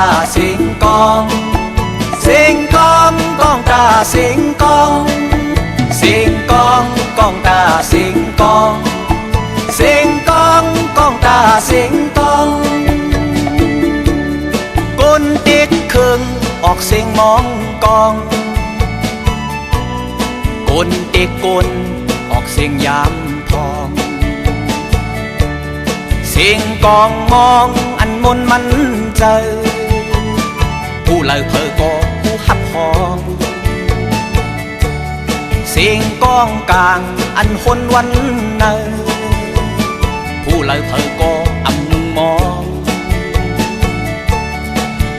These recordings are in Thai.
าสิงกองสิงกองกองตาสิงกองสิงกองกองตาสิงกองสิงกองกองตาสิงกองกุนติ๊กครึ่งออกสิงมองกองกุนติ๊กกุนออกสิงยามทองสิงกองมองอันมนมันเจอผู้เลยเพอก็ผู้หับหองสิงกองกลางอันคนวันเนอผู้เลยเพอก็อำมุงมอง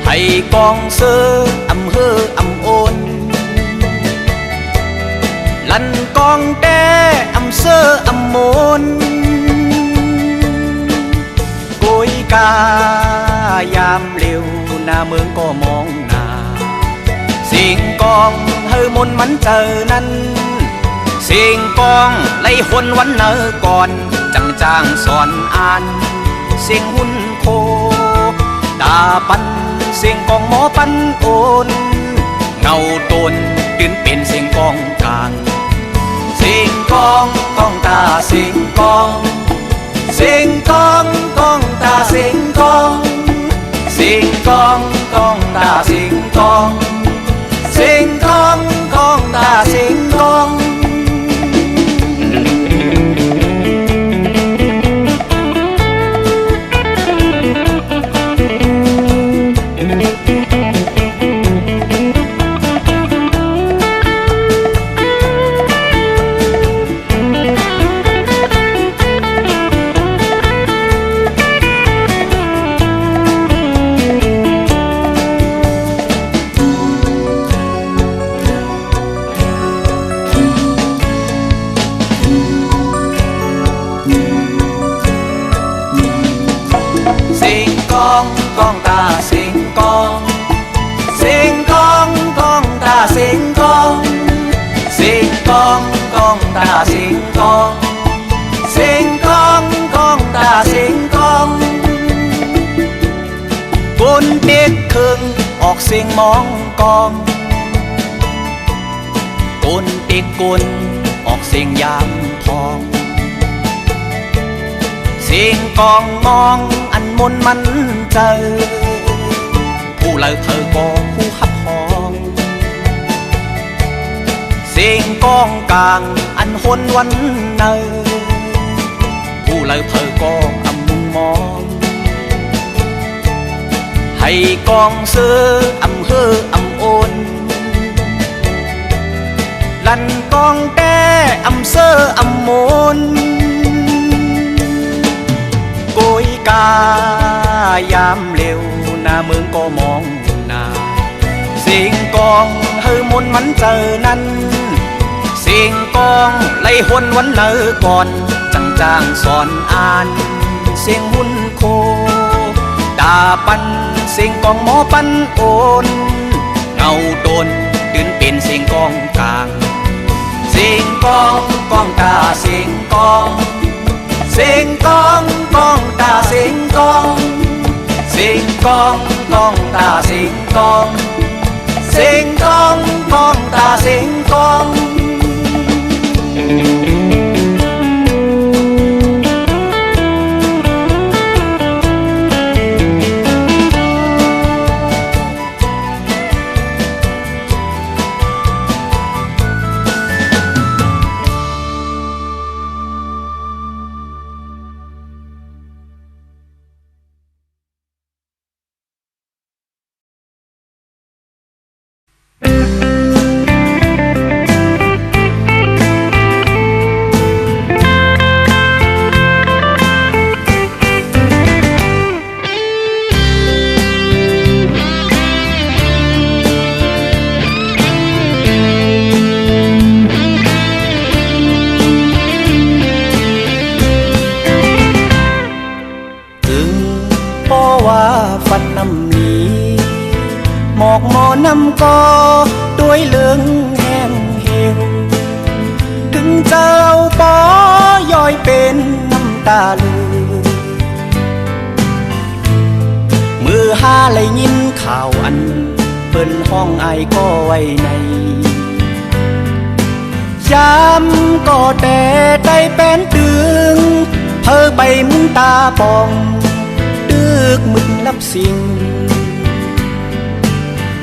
ให้กองเสืออำเฮออำโอนลันกองแต่อำเสืออำโมนกุยกายามเร็วหน้าเมืองก็มองหน้าสิงกองเฮอมนมันเจอนั้นสิงกองไล่คนวันเนอก่อนจังจางสอนอ่านเสียงหุ่นโคตาปันเสียงกองหมอปันโอนเงาตนตื่นเป็นเสียงกองกลางเสียงกองกองตาเสียงกองเสียงกองกองตาเสียงกองเสียงกองกองตาเสียงกองเสียงกองกองตาเสียงกองกองตาสิงกองสิงกองกองตาสิงกองสิงกองกองตาสิงกองสิงกองกองตาสิงกองกุนติ๊กครึ่งออกสิงมองกองกุนติ๊กกุนออกสิงยามทองสิงกองมองอันมนมันเจอผู้เลยเธอก็ผู้หับหองสิงกองกลางอันคนวันเนอผู้เลยเธอก็อำมุงมองให้กองเสืออำเฮออำโอนลันกองแต่อำเสืออำโมนกุยกายามเร็วหน้าเมืองก็มองหน้าสิงกองเฮอมนมันเจอนั้นสิงกองไล่หนวันเนอก่อนจังจางสอนอ่านเสียงหุ่นโคตาปันเสียงกองหมอปันโอนเงาโดนตื่นเป็นเสียงกองกลางเสียงกองกองตาเสียงกองสิงกองกองตาสิงกองสิงกองกองตาสิงกองสิงกองกองตาสิงกองฟันน้ำนีหมอกหมอน้ำกอด้วยเหลืองแห้งเหี่ยวถึงเจ้าปอย่อยเป็นน้ำตาลือเมื่อ หาไหลยินข่าวอันเปิ้นห้องอายก็ไว้ในยามก็แต่ได้เป็นตึงเพ้อใบมุนตาปองดึกมึกลับสิ่ง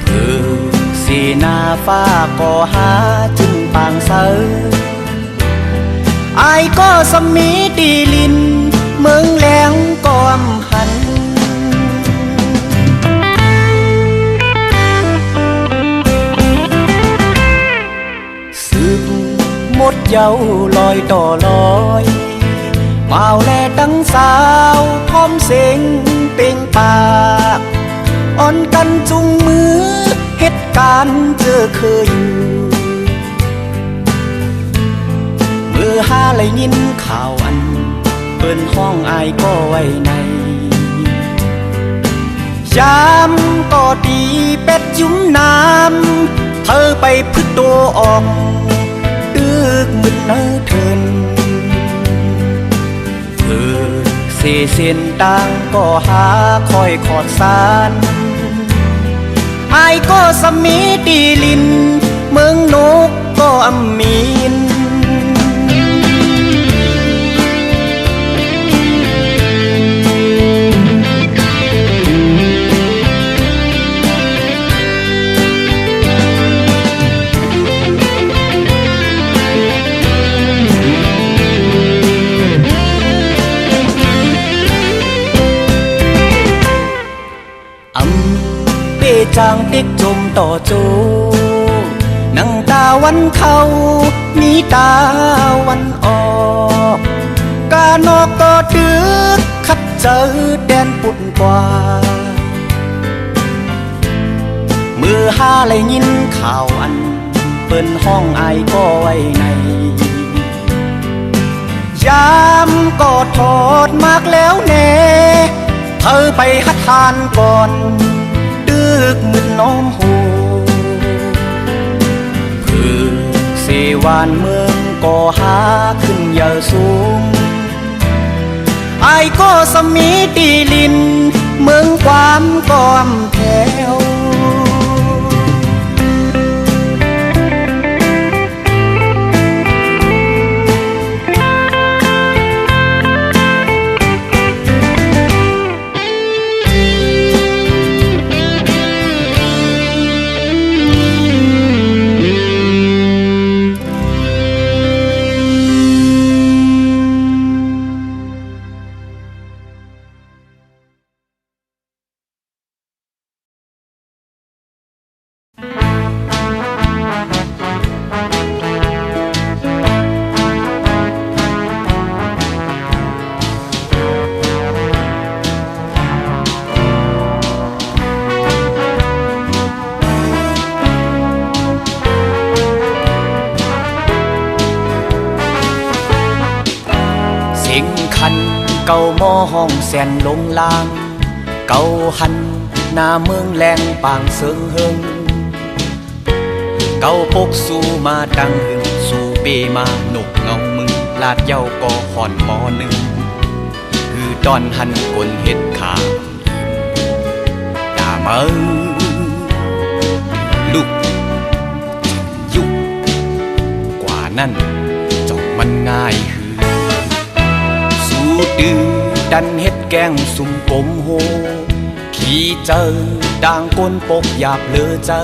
เพื่อสีหน้าฟ้าก็หาจึงปางเสออายก็สมีตีลินเมืองแหลงก็อำหันหมดเย้าลอยต่อลอยมาวแลตั้งสาวพร้อมเสียงเป่งปากอ่อนกันจุงมือเหตุการณ์เจอเคยอยู่เมื่อหาไหลยินข่าวอันเปิ้นห้องอายก็ไว้ในยามก็ดีเป็ดจุ้มน้ำเธอไปพึ่งตัวออกดึกมึนเนื้อเทินเธอเสียเส้นต่างก็หาคอยขอดสานอายก็สมีตีลินเมืองนกก็อำมีนจางติ๊กจมต่อโจนังตาวันเขามีตาวันออกกานอกก็ดึกขัดเจอแดนปุ่นกว่าเมื่อหาไหลยินข่าวอันเปิ้นห้องอายก็ไว้ในยามก็ทอดมากแล้วแน่เธอไปหัดทานก่อนดึกมึนน้อมโหเพื่อเสวานเมืองก็หาขึ้นเยอะสูงอายก็สมีตีลินเมืองความก้อมแถวเก่าหม้อห้องแสนลงลางเก่าหันหน้าเมืองแรงปางเสิงเฮิงเก่าปกสู่มาดังหึงสู่เปมาหนกเงามึงลาดเย้าก็หอนหมอหนึ่งคือตอนหันกลเฮ็ดขาด่ามือลุกยุกกว่านั้นจอกมันง่ายดื้อดันเฮ็ดแกงสุ่มกลมโหขี่เจอด่างก้นปกหยาบเลอเจอ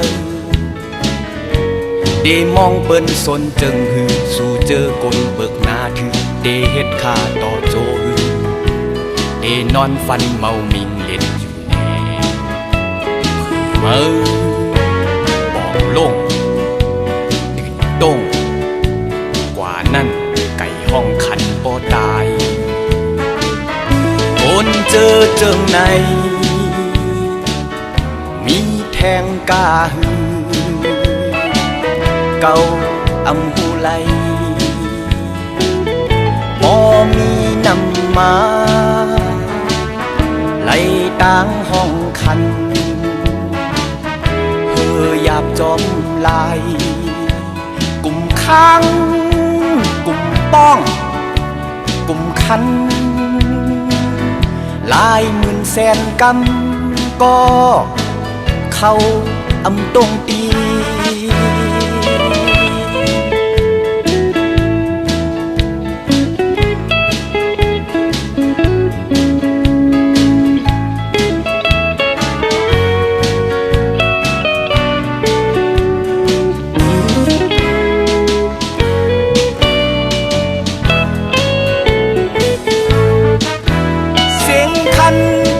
เดมองเปิ้นสนจึงหือสู่เจอกลเบิกหน้าถือเดเฮ็ดข้าต่อโจหือเดนอนฟันเมามิงเล่นอยู่แน่เมื่อบอกลงตื่นต้งกว่านั้นไก่ห้องขันบ่ตายคนเจอเจิงในมีแทงกาหือเก่าอำหูไหลบ่มีนำมาไหลต่างห้องคันเฮอหยาบจอมลายกลุ่มข้างกลุ่มป้องกลุ่มคันลายหมื่นแสนกำก็ ก็เข้าอำตรงตี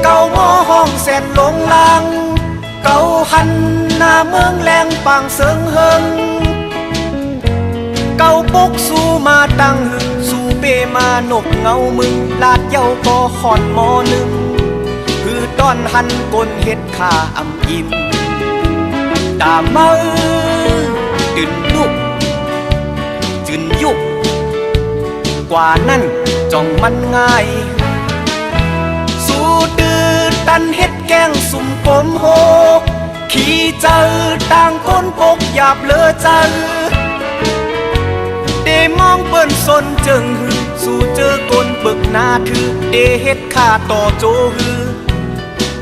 เก่าหม้อห้องแสนหลงลางเก่าหันหน้าเมืองแรงปางเสิงเฮิงเก่าปกสู้มาตั้งหึงสู้เปมานกเงามึงลาดเย้าก็ขอนหมอหนึ่งคือตอนหันกลเฮ็ดข้าอำอิ่มตามมือตื่นลุกจืนยุกกว่านั้นจ้องมันง่ายตันเฮ็ดแกงสุ่มกลมโหกขี่เจอต่างคนพกหยาบเลอจันเดมองเปิ้นสนจึงหือสู่เจอกลปึกหน้าถือเดเฮ็ดข้าต่อโจหือ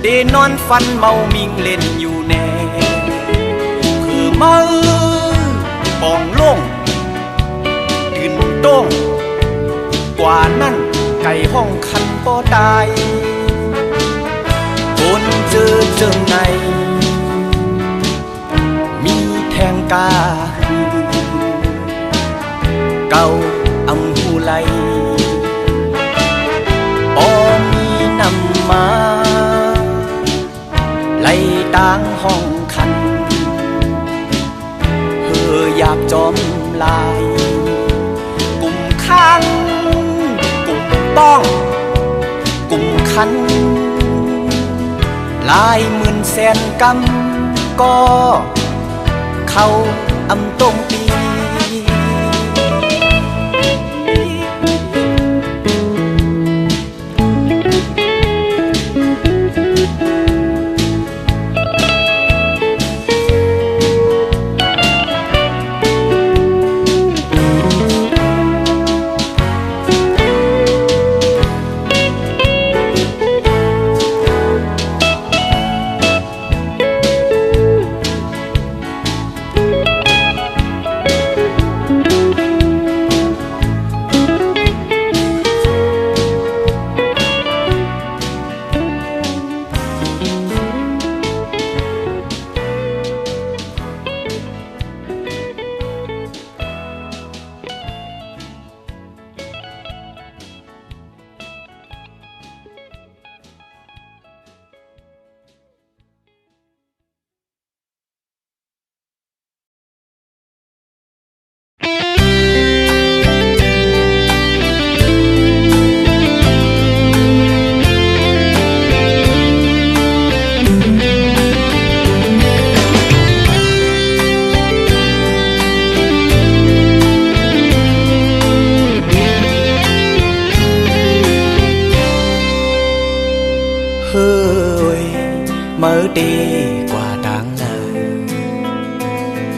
เดนอนฟันเมามิงเล่นอยู่แน่คือมือปองลงตื่นโต้งกว่านั้นไก่ห้องคันก็ตายคนเจอเจิงในมีแทงกาเก่าอำหูไหลปอมีนำมาไล่ต่างห้องคันเฮออยากจอมลายกลุ่มข้างกลุ่มป้องกลุ่มคันลายหมื่นแสนกำก็เข้าอำตรงตีmở đi qua tháng lời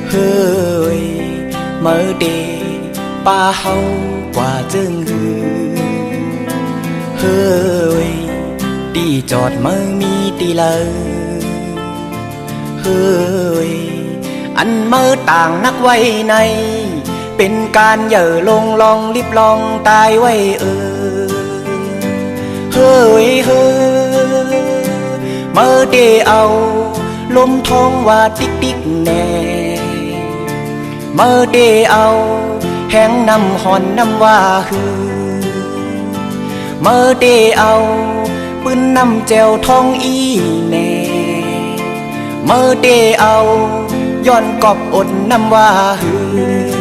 hơi mở đi ba hâu qua chân hơi đi chọt mơ mi đi lời hơi anh mơต่างนักไว้ในเป็นการเหย่อลงลองลิบลองตายไว้เฮ้ยเฮ้ยเมื่อเดเอาลมท้องว่าติ๊กติ๊กแน่เมื่อเดเอาแห้งน้ำหอนน้ำว่าฮือเมื่อเดเอาปืนน้ำแจวท้องอีแน่เมื่อเดเอาย้อนกอบอดน้ำว่าฮือ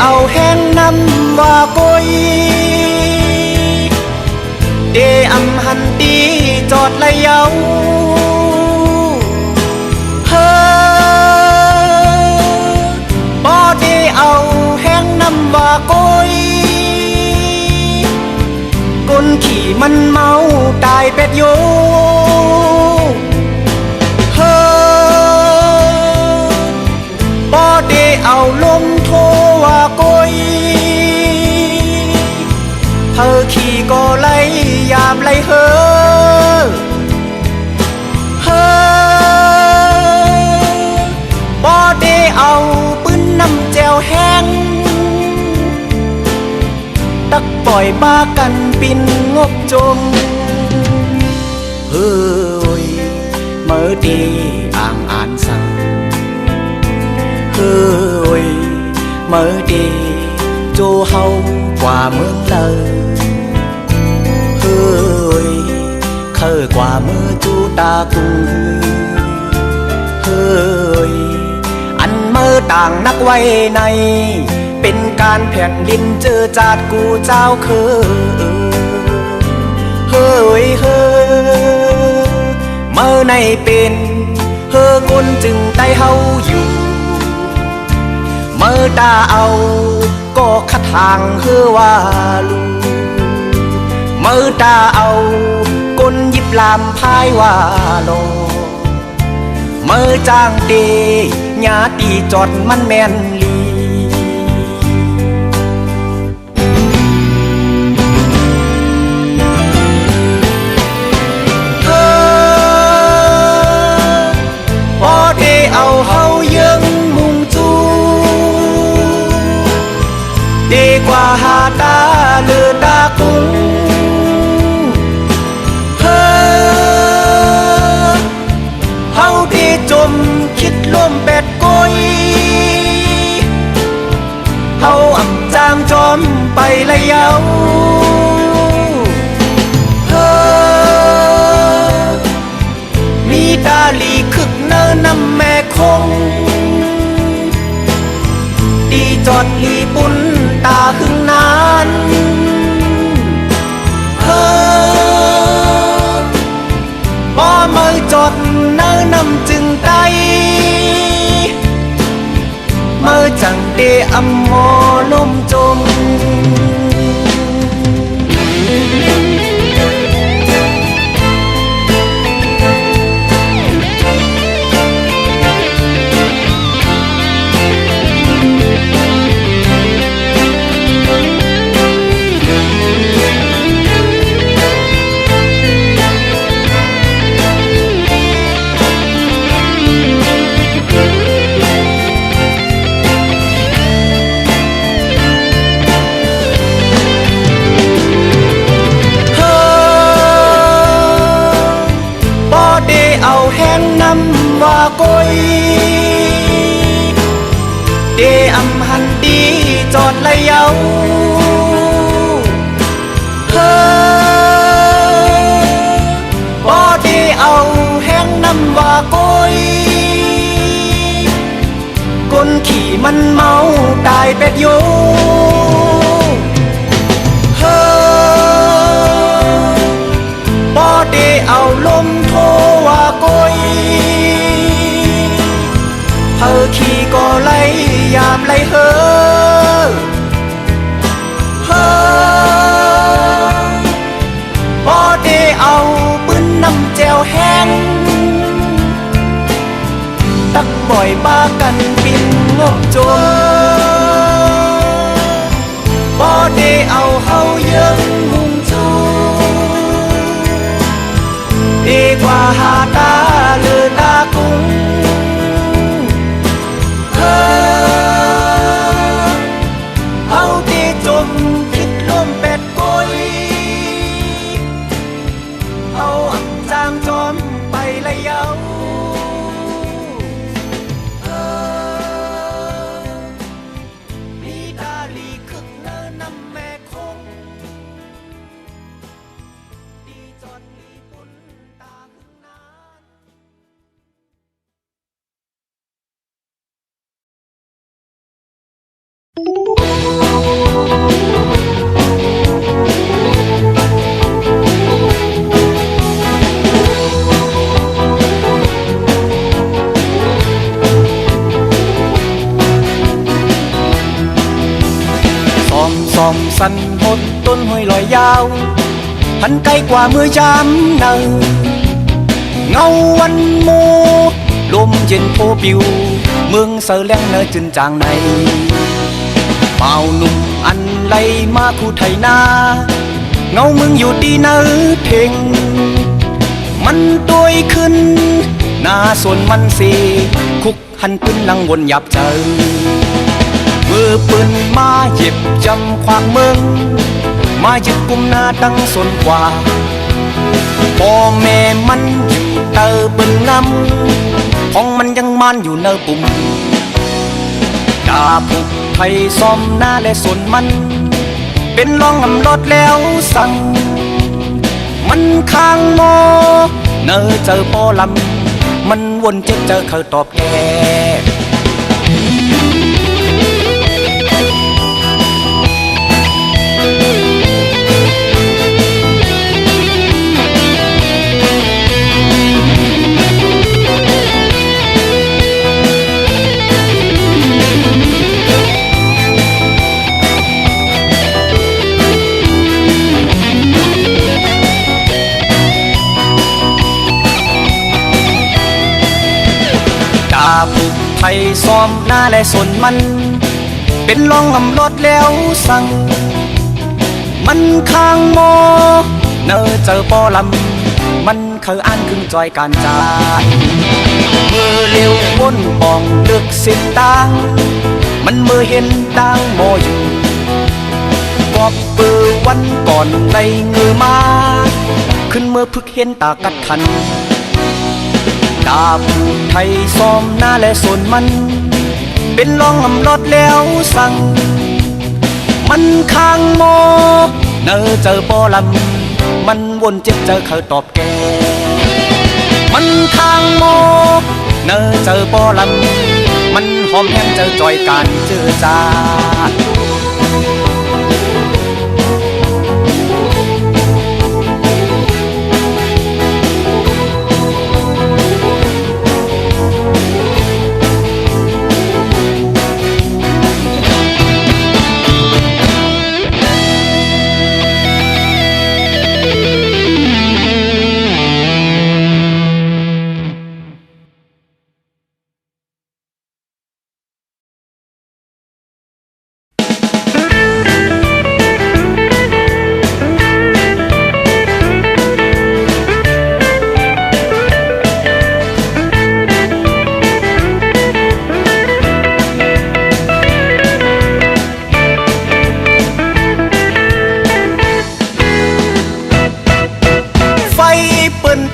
เอาแห้งน้ำว่ากุยเดอำหันตีจอดไหลเยาเฮ้บ่เดเอาแห้งน้ำว่ากุยก้นขี่มันเมาตายเป็ดโยเฮ้บ่เด บ่อยบ้ากันปินงบจมเฮ้ยเมื่อดีอ่างอ่านสั่งเฮ้ยเมื่อดีโจเฮากว่าเมืองเลยเฮ้ยเคอกว่าเมื่อจูตากุงเฮ้ยอันเมื่อต่างนักไว้ในเป็นการแผ่นดินเจอจาดกูเจ้าเคเฮ้ยเฮ้เมื่อในเป็นเฮ้คนจึงได้เฮาอยู่เมื่อตาเอาก็คัดทางเฮ้ว่าลูเมื่อตาเอาก้นยิบลามพายว่าโลเมื่อจ้างเดญาตีจอดมันแม่นลีพอเดเอาเฮายังมุงจูเดกว่าหาตาเลือตากุ้งจมคิดล่มแปดก้อยเฮาอ่ำจางจอมไปละเยามีตาลีคึกเนินนำแม่คงดีจอดลีปุ่นตาหึงนานบ่เมื่อจอดเนินนำจึงไตเมื่อจังเดอำมอลมจมว่าก้อยเดอำหันดีจอดละเยาบ่เดเอาแห้งนำว่าก้อยคนขี่มันเมาตายเป็ดโยบ่เดเอาลมโทว่าก้อยเธอขี่ก็ไล่ยามไล่เฮบ่ได้เอาปืนนำแจวแห้งตักบ่อยบ้ากันปินงบจมบ่ได้เอาเฮายังมุ่งจูดีกว่าหาตาเลือตากุ้งเฮาที่จมคิดล่มเป็ดก้อยเฮาอ่ำจางจอมไปละเยามีตาลีคึกเนินนำแม่คงดีจอดลีปุ่นตาหึงนานส่องสันหดต้นห้อยลอยยาวหันไกลกว่าเมื่อยามเนินเงาวันโมลมเย็นโพปิวเมืองเสแลงเนอจึนจางในเป่าหนุ่มอันไลมาคู่ไทยนาเงามึงอยู่ดีเนอเพ่งมันตัวขึ้นหน้าส่วนมันสีคุกหันปืนนั่งวนหยับเจอมือปืนมาเย็บจำควางเมือง มายึดกุมหน้าตั้งสนกว่าพ่อแม่มันอยู่เตอเปิ้นงำของมันยังมันอยู่เนอปุ่มดาผูกไทยซ้อมหน้าและสนมันเป็นรองอำรถแล้วสั่งมันข้างโมเนอเจอปอลำมันวนเจ็บเจอเขาตอบแกผูกไทยซ้อมหน้าและสนมันเป็นรองอำรถแล้วสั่งมันข้างโมเนอเจอปอลำมันเคยอ่านขึ้นจอยการจายมือเลี้ยววนปองเลือกเส้นตางมันมือเห็นตางโมอยู่กอบปือวันก่อนในเงือมาขึ้นเมื่อพึกเห็นตากัดคันดาผูกไทยซ้อมหน้าและสนมันเป็นรองอำรถแล้วสั่งมันข้างโมเนอเจอปอลำมันวนเจ็บเจอเขาตอบแกมันข้างโมเนอเจอปอลำมันหอมแห้งเจอจอยการเจอจา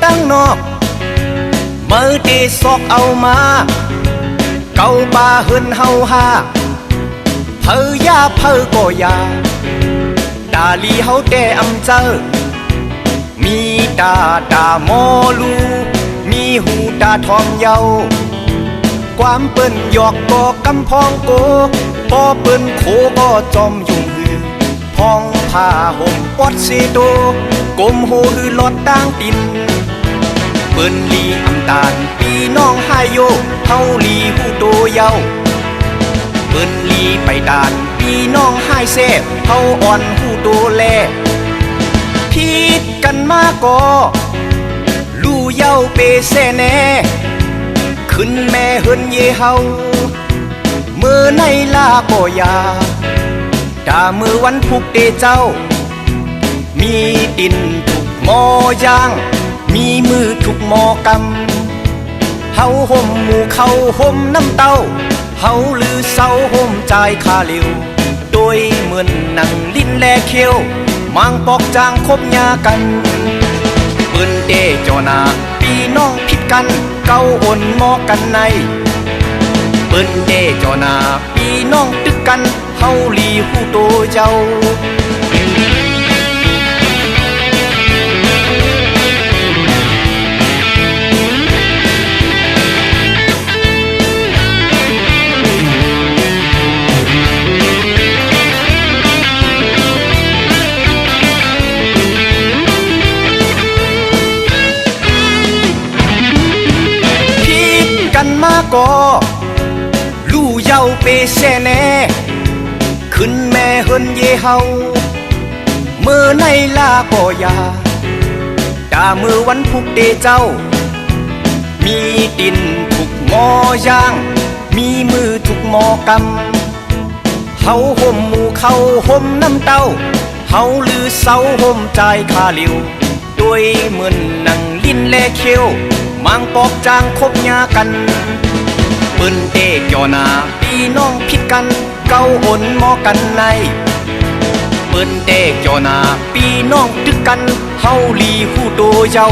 ตั้งนอกมือตีซอกเอามาเก่าป่าหืนเฮาฮาเพอยาเพอก็ยาดาลีเฮาแต่อำเจอมีตาดาโมลูมีหูตาทองเยาความเปิ้นหยอกก็กำพองโกพอเปิ้นโคก็จอมยุ่งหือพองผ้าห่มปอดซีโตกลมโหหือลอดต่างตินเปิ้นลีอำตาลปีน้องหายโยเฮาลีหูโตเยาเปิ้นลีไปดานปีน้องหายแซ่เฮาอ่อนหูโตแลผิดกันมาก็ลู่เยาเปแซ่แน่ขึ้นแม่เฮินเยเฮามือในลาก็ยาดามือวันพุกเตเจ้ามีดินทุกหมอย่างมีมือทุกหมอกำเฮาห่มหมู่เขาห่มน้ำเต้าเฮาลือเศร้าห่มใจคาเลียวโดยเหมือนหนังลิ้นแลเคียวมังปอกจางคบยากันเปิ้นเดจอนาปีน้องผิดกันเก้าอ่นหมอกันในเปิ้นเดจอนาปีน้องตึกกันเฮาลีหูโตเจ้าก็ลู่เยาเปแซ่แน่ขึ้นแม่เฮินเยเฮาเมื่อในลาก็ยาดามือวันพุกเตเจ้ามีดินทุกหมอย่าง มีมือทุกหมอกำเฮาห่มหมู่เขาห่มน้ำเต้าเฮาลือเสาห่มใจคาลิวด้วยเหมือนนังลิ้นแลเคียวมังปอกจางคบยากันเปิ้นเตกยอนาพี่น้องผิดกันเก้าอ่นหมอกันใน เปิ้นเตกจอนาปีน้องตึกกันเฮาลีฮู้โตเจ้า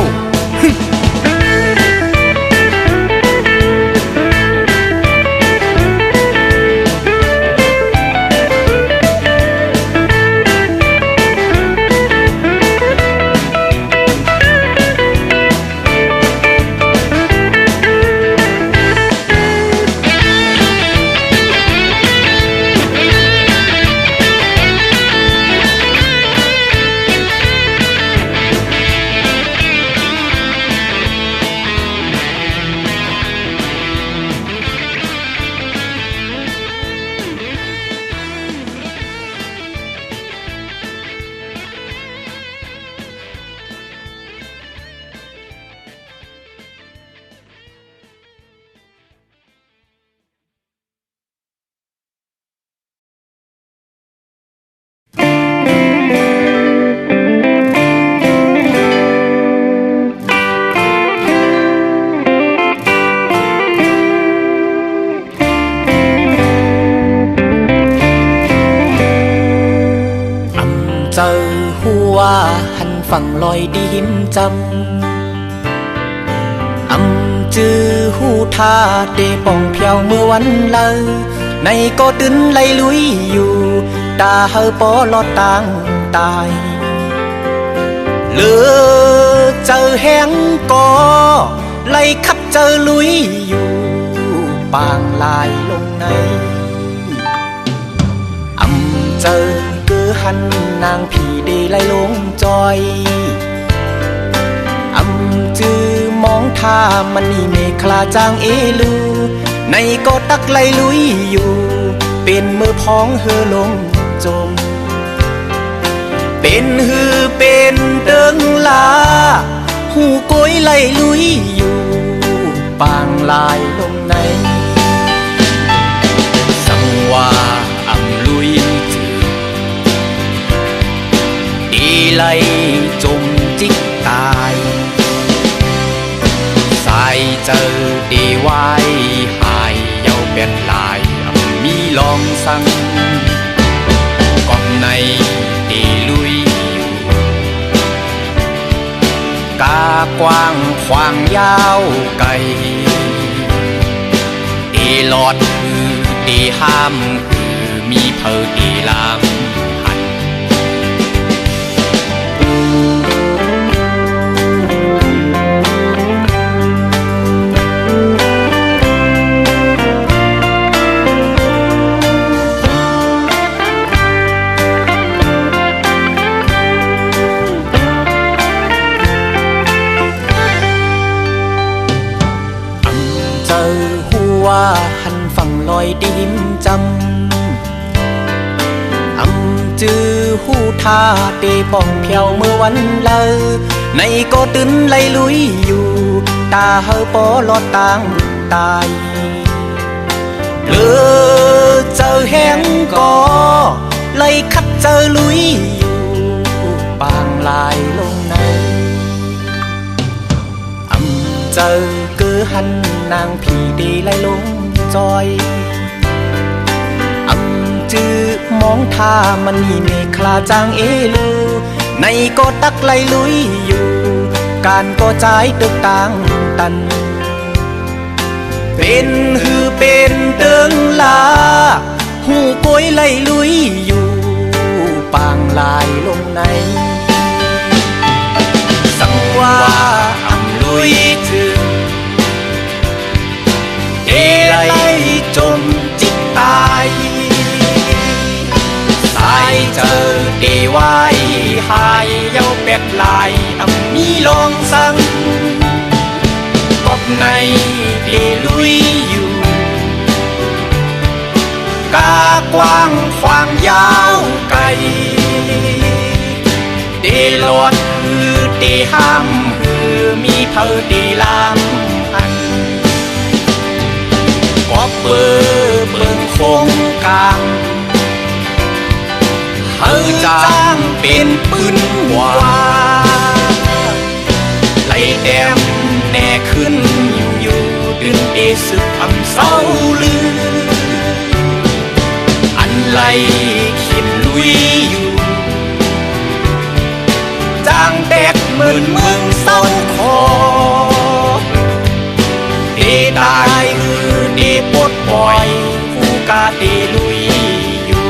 เจอหัวหันฝั่งลอยดีหิมจำจือหูท่าเดป่องเพียวเมื่อวันเลอในก็ตื่นไล่ลุยอยู่ตาเฮอปอลอดต่างตายเลือเจอแห้งก็ไล่ขับเจอลุยอยู่ปางลายลงในเจอคือหันนางผีเดไล่ลงจอยจือมองท่ามันนี่เมฆลาจางเอลูในก็ตักไล่ลุยอยู่เป็นมือพ้องเฮอลงจมเป็นฮือเป็นเดิงลาหูโกยไล่ลุยอยู่ปางลายลงในสังว่าลุยจือดีไล่จมจิกตายสายเจอดีไว้หายเยาเป็ดลายมีลองสั่งกองในดีลุยอยู่กากว้างขวางยาวไกลดีหลอดคือดีห้ามคือมีเพอดีลามว่าหันฝั่งลอยดิมจำจือหูท่าเดป่องเพียวเมื่อวันเลอในก็ตื่นไล่ลุยอยู่ตาเฮอปอลอดต่างตายเลือเจอแห้งก็ไล่ขับเจอลุยอยู่ปางลายลงในเจอคือหันนางผีดีไล่ลงจอยจือมองท่ามันนี่เมฆลาจางเอลูในก็ตักไล่ลุยอยู่การก็จ่ายตึกต่างตันเป็นฮือเป็นเติงลาหูโกยไล่ลุยอยู่ปางลายลงในสังว่าลุยจือเอไล่จมจิตตายสายเจอเดวายหายเย้าเป็ดลายมีลองสั่งกบในเดลุยอยู่กากว้างขวางยาวไกลเดลอดคือเดห้ามคือมีเพอเดลามก็เบิ่งคงกลางเฮาจางเป็นปืนว่าไล่แดมแน่ขึ้นอยู่ดึงเอสึกเศร้าลืออันไล่ขิมลุยอยู่ นเมืองซ่อนคอเดตายคือเดปดปล่อยผู้กาเดลุยอยู่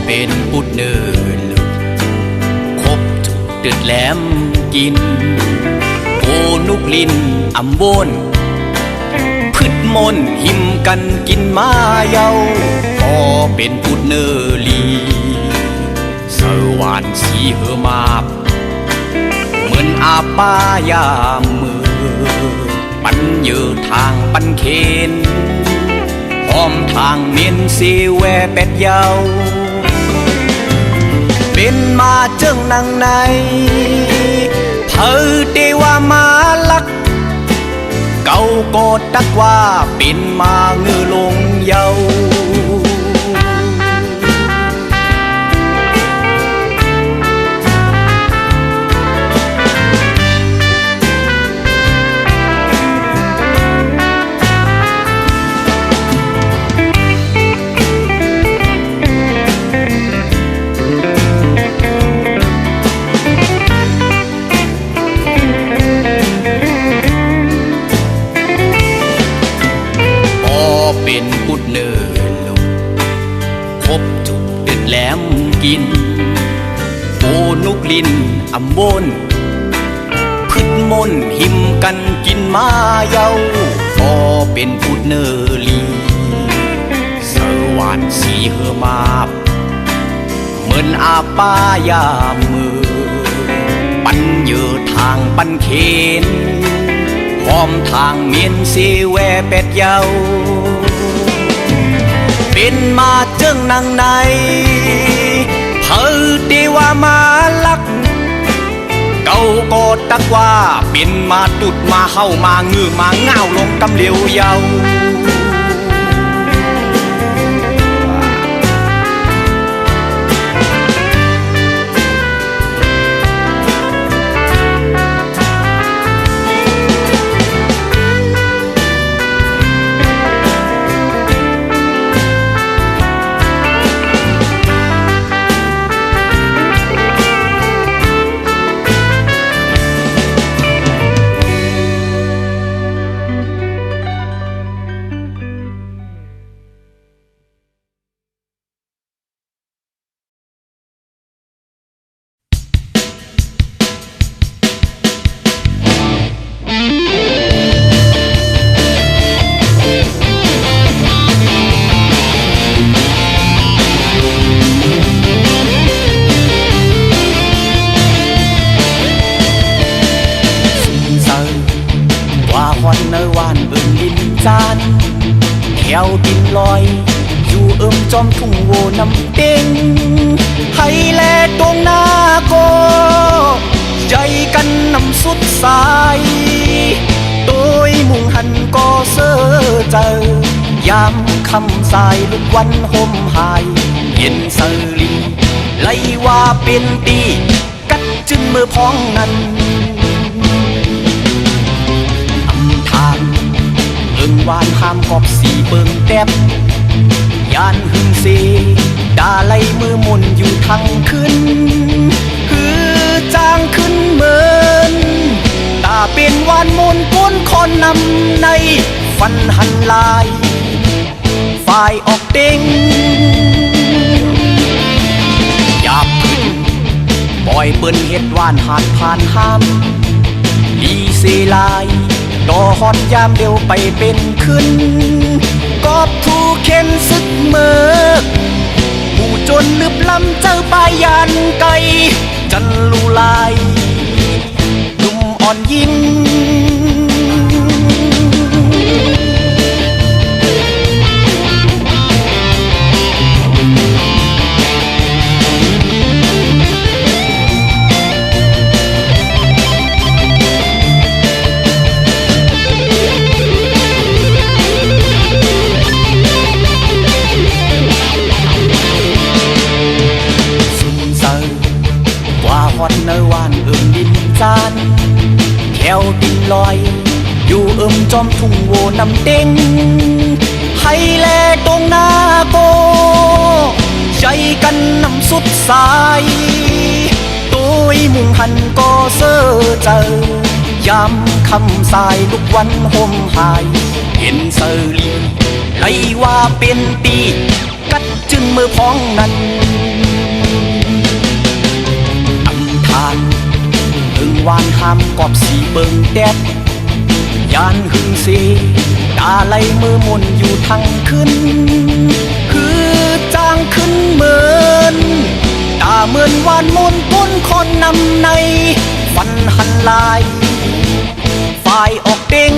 เป็นปุดเนินคบจุดเดือดแหลมกินโกนุกลินอำโบนพืชมนหิมกันกินมาเยาพอเป็นปุดเนอลีสวรรค์สีเฮมาบเหมือนอาป้ายามมือปันเยอทางปันเคนพร้อมทางเมียนเซแวเป็ดเยาเป็นมาเจิงนางในเผอเดว่ามาลักเก่าโกดตักว่าเป็นมาเงือลงเยาเป็นปุดเนินลงคบจุดเด็ดแหลมกินโอนุกลินอำโบนพืชมนหิมกันกินมาเยาพอเป็นปุดเนอลีสวรรค์สีเฮมาบเหมือนอาป้ายามมือปันเยอทางปันเคนพร้อมทางเมียนเซแวเป็ดเยาเป็นมาเจิงนางในเผอเดว่ามาลักเก่าโกดตักว่าเป็นมาตุดมาเข้ามาเงือมาเงาลงกำเหลียวเยาจานแถวดินลอยอยู่จอมทุ่งโวน้ำเต็งให้แลตรงหน้าโกใจกันนำสุดสายโดยมุ่งหันก็เสื้อเจอยามคำสายลุกวันห่มหายเย็นเสลีไล่ว่าเป็นตีกัดจึงมือพ้องนั้นทางวานห้ามกอบสีเบิ่งแตบยานหึงเซดาไลมือมุนอยู่ทั้งคืนคือจางขึ้นเมินตาเป็นวานมุนก้นคนนำในฟันหันลายฝ่ายออกเด้งหยาบ ปล่อยเปิ้นเฮ็ดว่านหาดผ่านห้ามดีเสลายต่อฮอดยามเดียวไปเป็นขึ้นกอบทูเข็นซึกเมิกผู้จนลึบลำเจ้าปายยันไกจันลูลายหนุ่มอ่อนยิ้มฮอดเนวานดินจานแถวดินลอยอยู่จอมทุ่งโวนำเต็งให้แลตรงหน้าโกใจกันนำสุดสายตัวมุ่งหันก็เสื้อเจอยามคำสายลุกวันห่มหายเห็นเสลีไลว่าเป็นปีกัดจึงมือพ้องนั้นถึงวานห้ามกอบสีเบิงแดดยานหึงเสตาไหลมือมนอยู่ทั้งขึ้นคือจางขึ้นเหมือนตาเหมือนวานมนพ้นคนนำในฟันหันลายฝ่ายออกเด้ง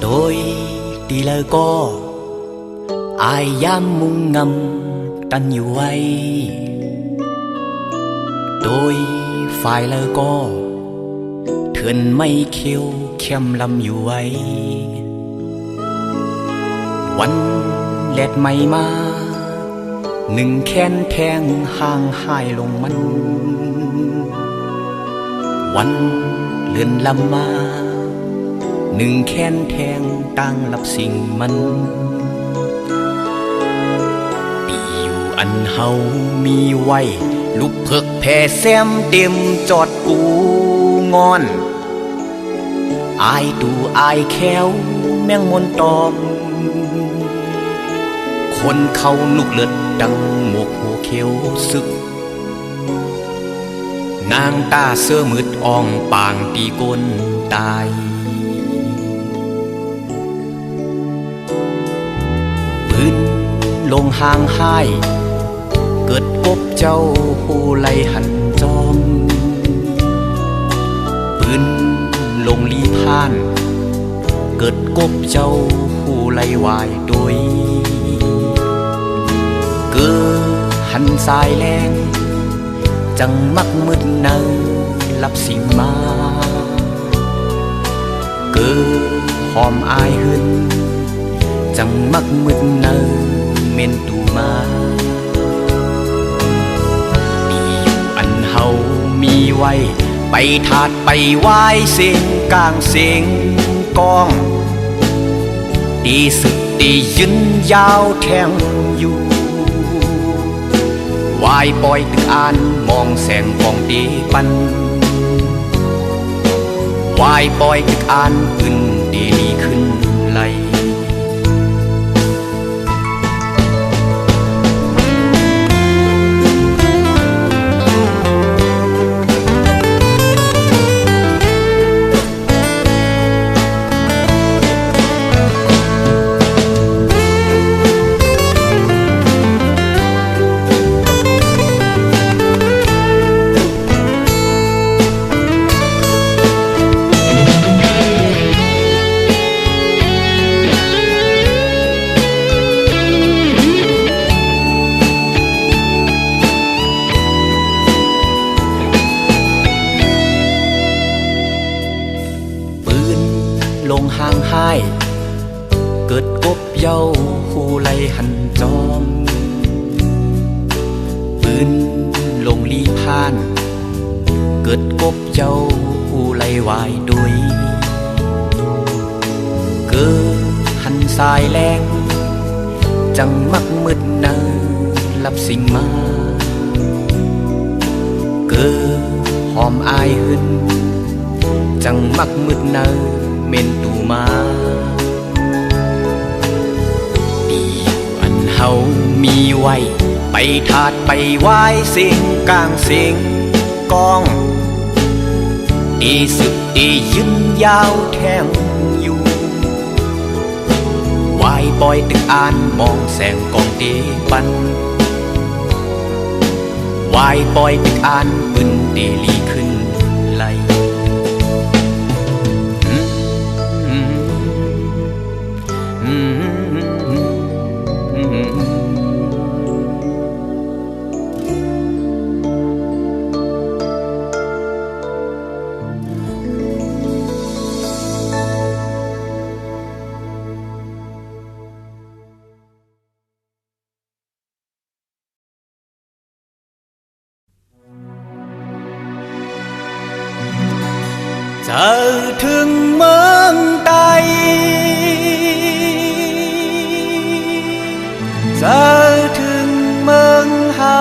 โดยตีแล้วก็อายยามมุงงำตันอยู่ไว้โดยฝ่ายแล้วก็เถื่อนไม่เคี้ยวเข้มลำอยู่ไว้วันแลดไม่มาหนึ่งแค้นแทงห่างหายลงมันวันเลื่อนลำมาหนึ่งแค้นแทงตั้งรับสิ่งมันปีอยู่อันเฮามีไว้ลุกเพิกแผ่แซมเต็มจอดกูงอนอายตูอายแควแมงมนตอมคนเขาลุกเลือดดังหมกหัวเขียวซึกนางตาเสื้อมืดอ่องปางตีกลตายปืนลงห่างห้ายเกิดกบเจ้าผู้ไล่หันจอมปืนลงลีพานเกิดกบเจ้าผู้ไล่วายโดยเกิดหันสายแรงจังมักมืดเนอรับสิ่งมาเกิดหอมอายหึนจังมักมืดเนอเม่นตูมาดีอยู่อันเฮามีไว้ไปถาดไปไหว้เสียงกลางเสียงกองดีสึกดียืนยาวแทงอยู่วายปล่อยตึกอ่านมองแสงของเดปันวายปล่อยตึกอ่านขึ้นเดลีขึ้นไหลลงห่างห้ายเกิดกบเย้าผู้ไล่หันจอมปืนลงลีพานเกิดกบเจ้าผ ไล่วายดุยเกิดหันสายแรงจังมักมืดเนินลับสิ่งมาเกิดหอมอายหึนจังมักมืดเนินเม่นตูมาดีอันเฮามีไว้ไปทาดไปไหว้เสียงกลางเสียงกองดีสุดดียืนยาวแทงอยู่วายปอยตึกอ่านมองแสงกองเดปันวายปอยตึกอ่านปืนเดลีขึ้นไหลจะถึงเมืองใดจะถึงเมืองเฮา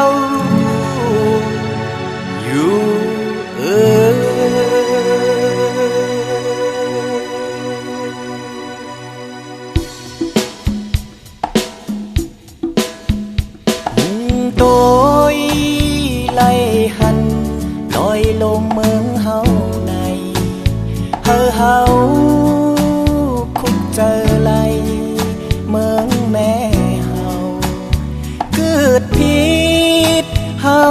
อยู่โดยไล่หันลอยลงเมืองเฮาเฮาคุกเจอไหลเมืองแม่เฮาเกิดผิดเฮา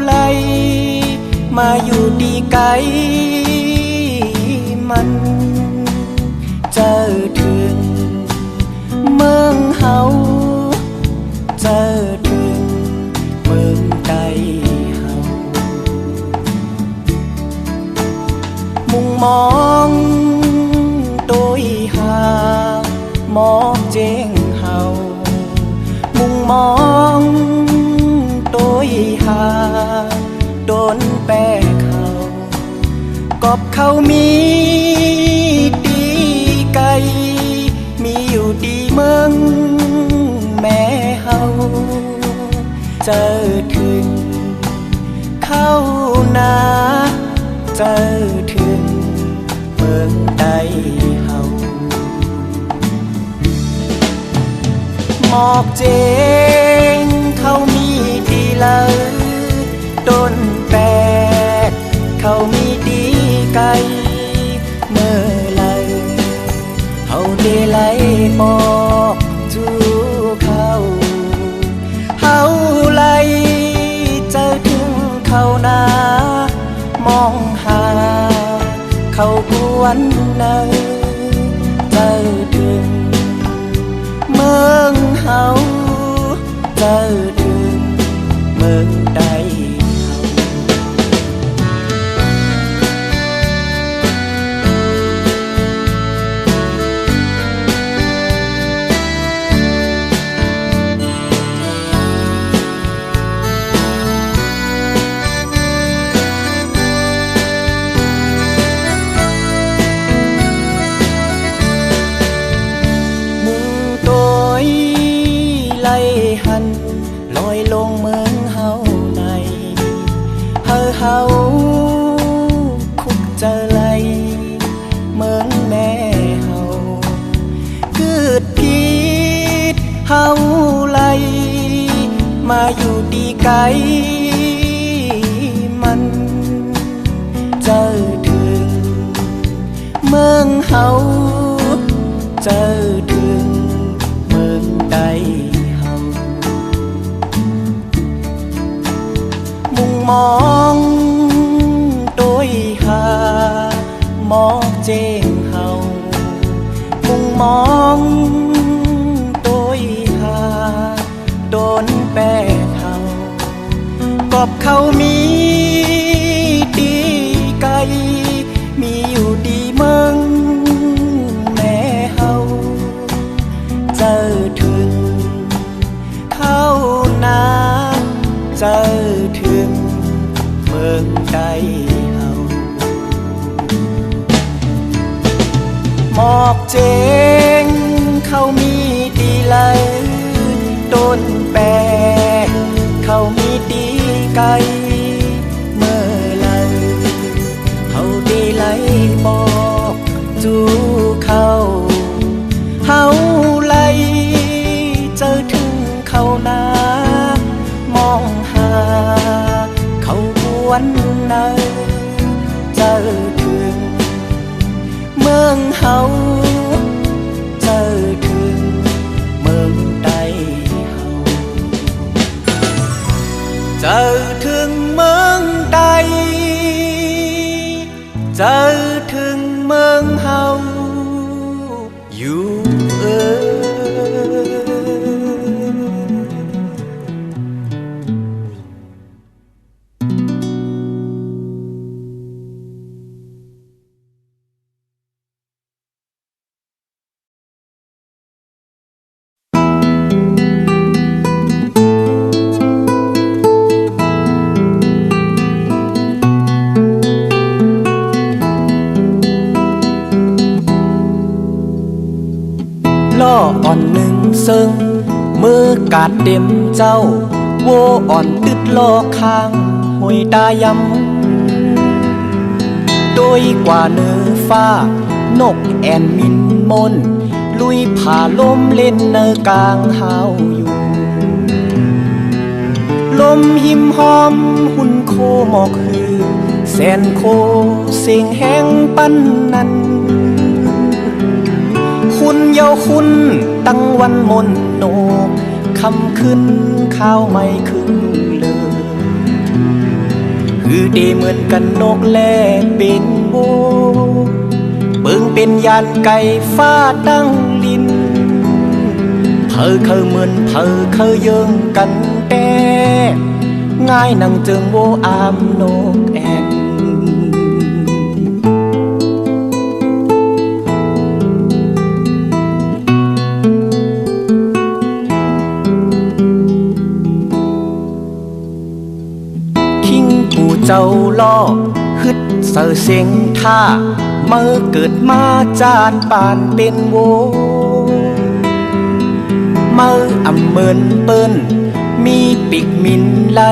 ไหลมาอยู่ดีไกลมันเจอถึงเมืองเฮาเจอถึงเมืองใดมุงมองโดยหาหมอกเจงเฮามุงมองโดยหาโดนแปะเขากอบเขามีดีไกลมีอยู่ดีเมืองแม่เฮาเจอถึงเข้านาเจอถึงเมืองใดเฮาหมอกเจงเขามีดีเลยต้นแปกเขามีดีไกลเมื่อไรเฮาได้ไหลปอกจูเขาเฮาไหลเจอถึงเขานามองหาเขากวนเนยเจอถึงเมืองเฮาเจอถึงเมืองใดหันลอยลงเมืองเฮาในเฮาคุกเจอไหลเมืองแม่เฮาเกิดผิดเฮาไหลมาอยู่ดีไกลมันเจอถึงเมืองเฮาเจอถึงเมืองใดมองโดยหาหมอกเจงเฮามุงมองโดยหาโดนแปะเขากอบเขามีดีไกลมีอยู่ดีเมืองแม่เฮาเจอถึงเข้านาเจอถึงเมืองใดเฮา หมอกเจงเขามีดีเลยต้นแปรเขามีดีไกลเมื่อไรเขาดีไหลบอกจูเขาเฮาไหลเจอถึงเขานามองหาเขาบวนเนอเจอถึงเมืองเฮาเจอถึงเมืองใดเฮาเจอถึงเมืองใดเจอถึงเมืองเฮาอยู่ล่ออ่อนหนึ่งซึ่งมือกาดเต็มเจ้าโวอ่อนตึดล่อข้างหวยตายำโดยกว่าเนื้อฟ้านกแอนมินมนลุยผ่าลมเล่นเนอกลางหาวอยู่ลมหิมหอมหุ่นโคหมอกคือ แสนโคเสียงแห้งปันนั้นคุณเยาคุณตั้งวันมนโนคำขึ้นข้าวไม่ขึ้นเลยคือดีเหมือนกันนกแลเป็นโบเปิงเป็นยานไก่ฟ้าตั้งลินเพอเคยเหมือนเพอเคยเยิงกันแต่ง่ายนังจึงโวอามนกแอนเจ้าล่อฮึดเสือเสียงท่าเมื่อเกิดมาจานปานเป็นโวเมื่ออำเมินเปิ้นมีปีกมินไล่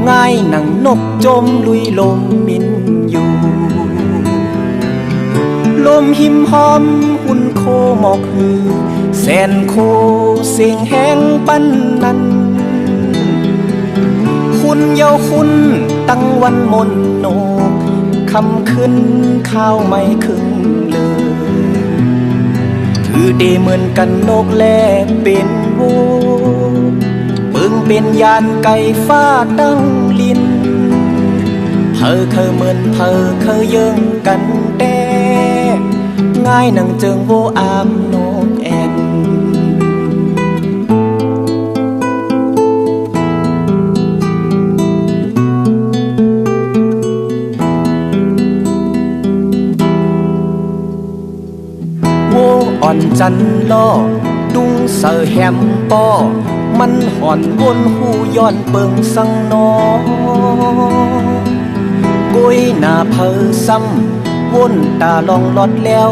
ง่ายหนังนกจมลุยลมมินอยู่ลมหิมหอมหุ่นโคหมอกฮือแสนโคเสียงแห้งปันนั้นคุณเยาคุณตั้งวันมนโนคำขึ้นข้าวไม่ขึ้นเลยถือดีเหมือนกันนกแลเป็นโวเบิ่งเป็นยานไก่ฟ้าตั้งลินเพอเคยเหมือนเพอเคยเยิงกันแต่ง่ายนังเจิงโวอามนกแอนอ่อนจันล่อดุงเสือแฮมปอมันห่อนวนหูย้อนเปิงสังนอกุยหน้าเพอซ้ำวนตาลองลอดแล้ว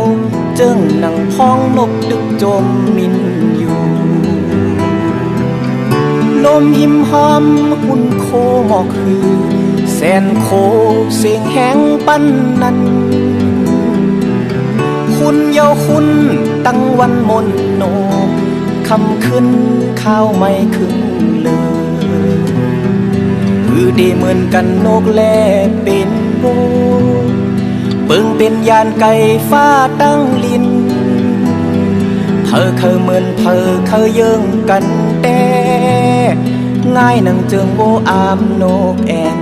เจิงหนังพองนกดึกจมมินอยู่ลมหิมหอมหุ่นโคหมอกคือแสนโคเสียงแห้งปันนั้นคุณเยาคุณตั้งวันมนโนคำขึ้นข้าวไม่ขึ้นเลยคือดีเหมือนกันนกแลเป็นโบเบิ่งเป็นยานไก่ฟ้าตั้งลินเพอเคยเหมือนเพอเคยเยิงกันแต่ง่ายนังเจิงโบอามนกแอน